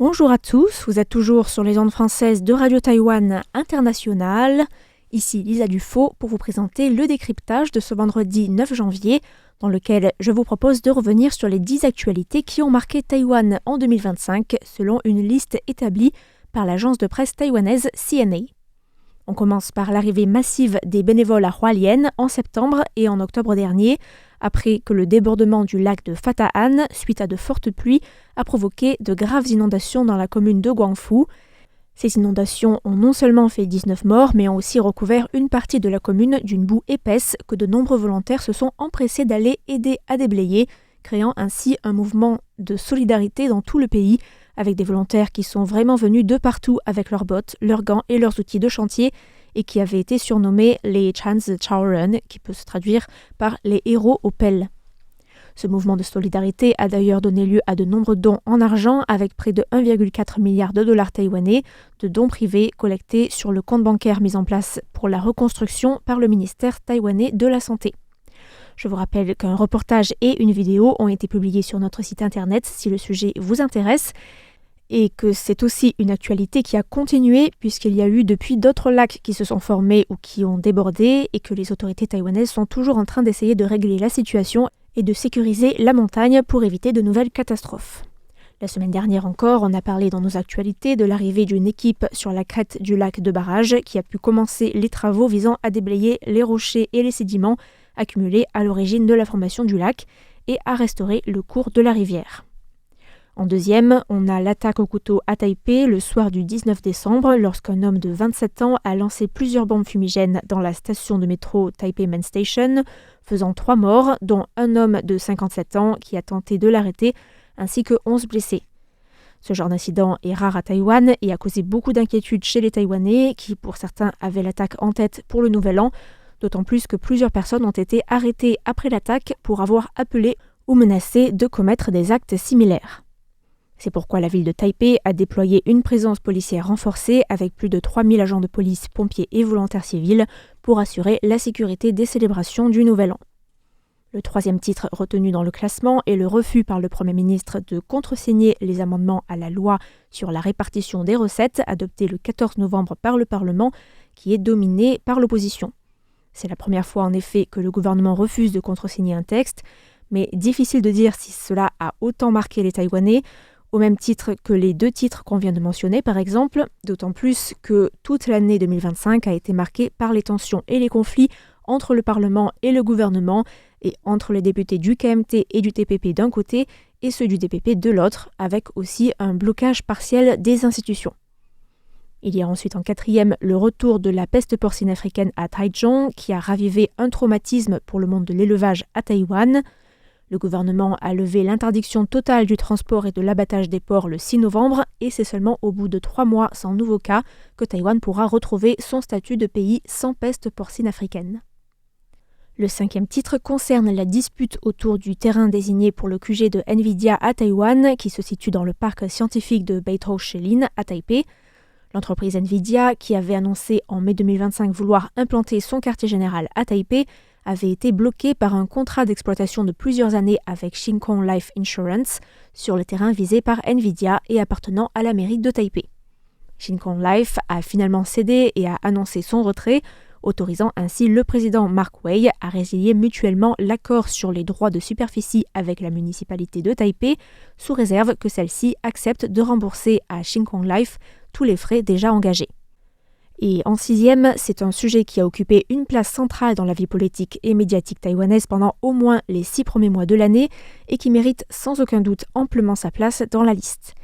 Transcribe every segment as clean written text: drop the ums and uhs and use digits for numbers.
Bonjour à tous, vous êtes toujours sur les ondes françaises de Radio Taïwan International. Ici Lisa Dufaux pour vous présenter le décryptage de ce vendredi 9 janvier, dans lequel je vous propose de revenir sur les 10 actualités qui ont marqué Taïwan en 2025, selon une liste établie par l'agence de presse taïwanaise CNA. On commence par l'arrivée massive des bénévoles à Hualien en septembre et en octobre dernier, après que le débordement du lac de Fata'an, suite à de fortes pluies, a provoqué de graves inondations dans la commune de Guangfu. Ces inondations ont non seulement fait 19 morts, mais ont aussi recouvert une partie de la commune d'une boue épaisse que de nombreux volontaires se sont empressés d'aller aider à déblayer, créant ainsi un mouvement de solidarité dans tout le pays, avec des volontaires qui sont vraiment venus de partout avec leurs bottes, leurs gants et leurs outils de chantier, et qui avaient été surnommés les Chans Chaoren, qui peut se traduire par les héros aux pelles. Ce mouvement de solidarité a d'ailleurs donné lieu à de nombreux dons en argent, avec près de 1,4 milliard de dollars taïwanais de dons privés collectés sur le compte bancaire mis en place pour la reconstruction par le ministère taïwanais de la Santé. Je vous rappelle qu'un reportage et une vidéo ont été publiés sur notre site internet si le sujet vous intéresse, et que c'est aussi une actualité qui a continué puisqu'il y a eu depuis d'autres lacs qui se sont formés ou qui ont débordé et que les autorités taïwanaises sont toujours en train d'essayer de régler la situation et de sécuriser la montagne pour éviter de nouvelles catastrophes. La semaine dernière encore, on a parlé dans nos actualités de l'arrivée d'une équipe sur la crête du lac de barrage qui a pu commencer les travaux visant à déblayer les rochers et les sédiments accumulés à l'origine de la formation du lac et à restaurer le cours de la rivière. En deuxième, on a l'attaque au couteau à Taipei le soir du 19 décembre lorsqu'un homme de 27 ans a lancé plusieurs bombes fumigènes dans la station de métro Taipei Main Station, faisant 3 morts, dont un homme de 57 ans qui a tenté de l'arrêter, ainsi que 11 blessés. Ce genre d'incident est rare à Taïwan et a causé beaucoup d'inquiétudes chez les Taïwanais qui, pour certains, avaient l'attaque en tête pour le Nouvel An, d'autant plus que plusieurs personnes ont été arrêtées après l'attaque pour avoir appelé ou menacé de commettre des actes similaires. C'est pourquoi la ville de Taipei a déployé une présence policière renforcée avec plus de 3000 agents de police, pompiers et volontaires civils pour assurer la sécurité des célébrations du Nouvel An. Le troisième titre retenu dans le classement est le refus par le Premier ministre de contresigner les amendements à la loi sur la répartition des recettes adoptée le 14 novembre par le Parlement, qui est dominé par l'opposition. C'est la première fois en effet que le gouvernement refuse de contresigner un texte, mais difficile de dire si cela a autant marqué les Taïwanais, au même titre que les 2 titres qu'on vient de mentionner par exemple, d'autant plus que toute l'année 2025 a été marquée par les tensions et les conflits entre le Parlement et le gouvernement et entre les députés du KMT et du TPP d'un côté et ceux du DPP de l'autre, avec aussi un blocage partiel des institutions. Il y a ensuite en quatrième le retour de la peste porcine africaine à Taichung qui a ravivé un traumatisme pour le monde de l'élevage à Taïwan. Le gouvernement a levé l'interdiction totale du transport et de l'abattage des porcs le 6 novembre et c'est seulement au bout de 3 mois sans nouveau cas que Taïwan pourra retrouver son statut de pays sans peste porcine africaine. Le 5e titre concerne la dispute autour du terrain désigné pour le QG de Nvidia à Taïwan qui se situe dans le parc scientifique de Beidou-Shelin à Taipei. L'entreprise Nvidia, qui avait annoncé en mai 2025 vouloir implanter son quartier général à Taipei, avait été bloqué par un contrat d'exploitation de plusieurs années avec Shin Kong Life Insurance sur le terrain visé par Nvidia et appartenant à la mairie de Taipei. Shin Kong Life a finalement cédé et a annoncé son retrait, autorisant ainsi le président Mark Wei à résilier mutuellement l'accord sur les droits de superficie avec la municipalité de Taipei, sous réserve que celle-ci accepte de rembourser à Shin Kong Life tous les frais déjà engagés. Et en 6e, c'est un sujet qui a occupé une place centrale dans la vie politique et médiatique taïwanaise pendant au moins les 6 premiers mois de l'année et qui mérite sans aucun doute amplement sa place dans la liste.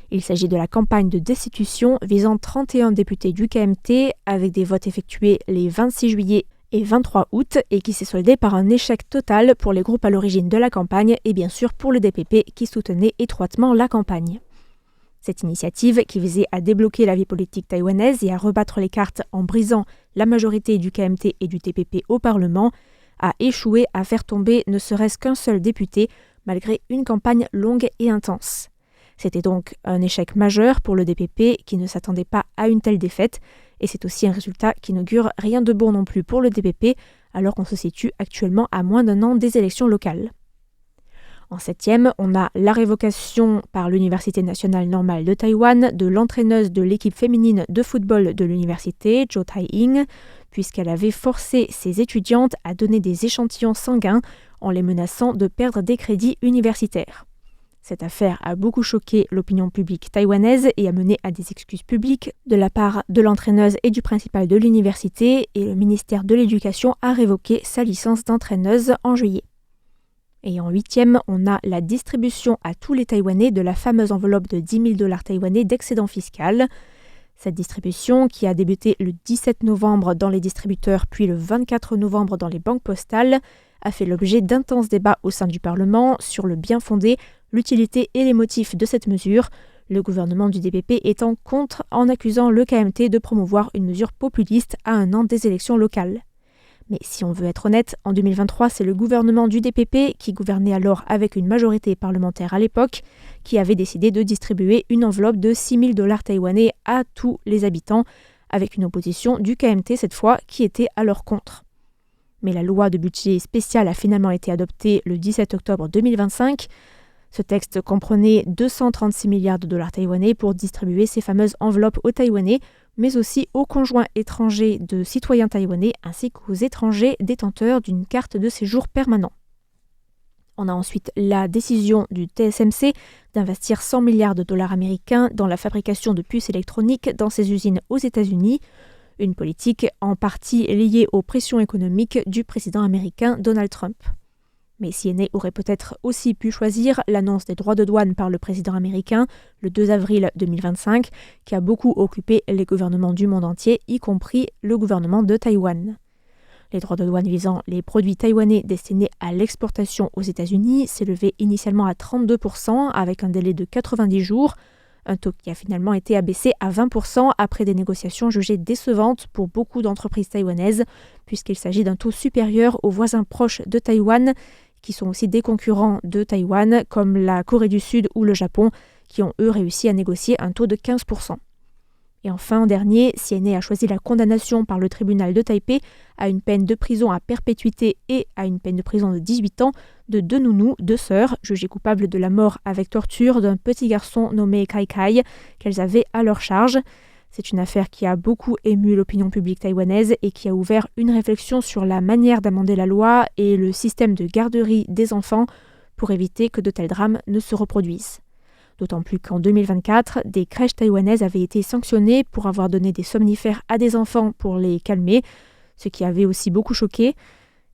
Il s'agit de la campagne de destitution visant 31 députés du KMT avec des votes effectués les 26 juillet et 23 août et qui s'est soldée par un échec total pour les groupes à l'origine de la campagne et bien sûr pour le DPP qui soutenait étroitement la campagne. Cette initiative, qui visait à débloquer la vie politique taïwanaise et à rebattre les cartes en brisant la majorité du KMT et du TPP au Parlement, a échoué à faire tomber ne serait-ce qu'un seul député, malgré une campagne longue et intense. C'était donc un échec majeur pour le DPP qui ne s'attendait pas à une telle défaite, et c'est aussi un résultat qui n'augure rien de bon non plus pour le DPP, alors qu'on se situe actuellement à moins d'1 an des élections locales. En 7e, on a la révocation par l'Université nationale normale de Taïwan de l'entraîneuse de l'équipe féminine de football de l'université, Jo Tai-ing, puisqu'elle avait forcé ses étudiantes à donner des échantillons sanguins en les menaçant de perdre des crédits universitaires. Cette affaire a beaucoup choqué l'opinion publique taïwanaise et a mené à des excuses publiques de la part de l'entraîneuse et du principal de l'université, et le ministère de l'Éducation a révoqué sa licence d'entraîneuse en juillet. Et en 8e, on a la distribution à tous les Taïwanais de la fameuse enveloppe de 10 000 $ taïwanais d'excédent fiscal. Cette distribution, qui a débuté le 17 novembre dans les distributeurs puis le 24 novembre dans les banques postales, a fait l'objet d'intenses débats au sein du Parlement sur le bien fondé, l'utilité et les motifs de cette mesure, le gouvernement du DPP étant contre en accusant le KMT de promouvoir une mesure populiste à un an des élections locales. Mais si on veut être honnête, en 2023, c'est le gouvernement du DPP, qui gouvernait alors avec une majorité parlementaire à l'époque, qui avait décidé de distribuer une enveloppe de 6 000 $ taïwanais à tous les habitants, avec une opposition du KMT cette fois, qui était alors contre. Mais la loi de budget spécial a finalement été adoptée le 17 octobre 2025. Ce texte comprenait 236 milliards de $ taïwanais pour distribuer ces fameuses enveloppes aux Taïwanais, mais aussi aux conjoints étrangers de citoyens taïwanais ainsi qu'aux étrangers détenteurs d'une carte de séjour permanent. On a ensuite la décision du TSMC d'investir 100 milliards de $ américains dans la fabrication de puces électroniques dans ses usines aux États-Unis, une politique en partie liée aux pressions économiques du président américain Donald Trump. Mais CNA aurait peut-être aussi pu choisir l'annonce des droits de douane par le président américain le 2 avril 2025, qui a beaucoup occupé les gouvernements du monde entier, y compris le gouvernement de Taïwan. Les droits de douane visant les produits taïwanais destinés à l'exportation aux États-Unis s'élevaient initialement à 32% avec un délai de 90 jours, un taux qui a finalement été abaissé à 20% après des négociations jugées décevantes pour beaucoup d'entreprises taïwanaises, puisqu'il s'agit d'un taux supérieur aux voisins proches de Taïwan, qui sont aussi des concurrents de Taïwan, comme la Corée du Sud ou le Japon, qui ont eux réussi à négocier un taux de 15%. Et enfin, en dernier, CNA a choisi la condamnation par le tribunal de Taipei à une peine de prison à perpétuité et à une peine de prison de 18 ans de deux nounous, deux sœurs, jugées coupables de la mort avec torture d'un petit garçon nommé Kai Kai, qu'elles avaient à leur charge. C'est une affaire qui a beaucoup ému l'opinion publique taïwanaise et qui a ouvert une réflexion sur la manière d'amender la loi et le système de garderie des enfants pour éviter que de tels drames ne se reproduisent. D'autant plus qu'en 2024, des crèches taïwanaises avaient été sanctionnées pour avoir donné des somnifères à des enfants pour les calmer, ce qui avait aussi beaucoup choqué.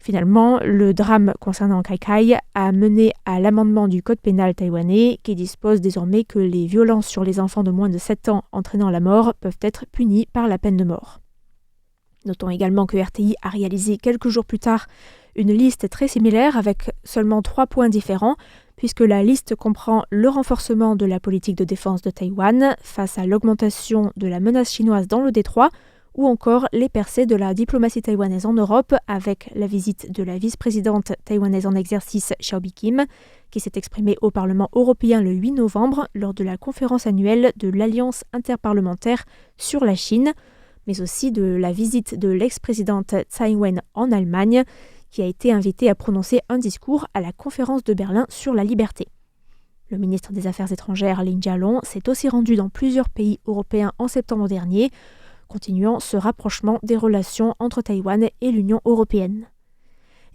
Finalement, le drame concernant Kai Kai a mené à l'amendement du code pénal taïwanais qui dispose désormais que les violences sur les enfants de moins de 7 ans entraînant la mort peuvent être punies par la peine de mort. Notons également que RTI a réalisé quelques jours plus tard une liste très similaire avec seulement 3 points différents, puisque la liste comprend le renforcement de la politique de défense de Taïwan face à l'augmentation de la menace chinoise dans le détroit, ou encore les percées de la diplomatie taïwanaise en Europe avec la visite de la vice-présidente taïwanaise en exercice Xiaobi Kim, qui s'est exprimée au Parlement européen le 8 novembre lors de la conférence annuelle de l'Alliance interparlementaire sur la Chine, mais aussi de la visite de l'ex-présidente Tsai Ing-wen en Allemagne, qui a été invitée à prononcer un discours à la conférence de Berlin sur la liberté. Le ministre des Affaires étrangères Lin Jialong s'est aussi rendu dans plusieurs pays européens en septembre dernier, continuant ce rapprochement des relations entre Taïwan et l'Union européenne.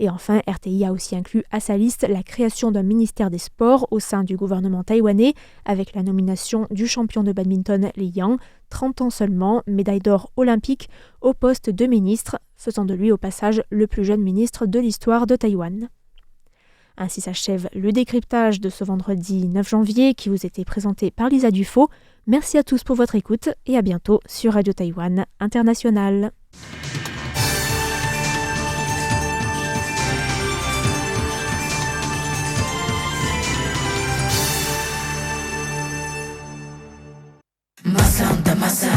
Et enfin, RTI a aussi inclus à sa liste la création d'un ministère des Sports au sein du gouvernement taïwanais, avec la nomination du champion de badminton Li Yang, 30 ans seulement, médaille d'or olympique, au poste de ministre, faisant de lui au passage le plus jeune ministre de l'histoire de Taïwan. Ainsi s'achève le décryptage de ce vendredi 9 janvier qui vous était présenté par Lisa Dufaux. Merci à tous pour votre écoute et à bientôt sur Radio Taïwan International. Masa, masa,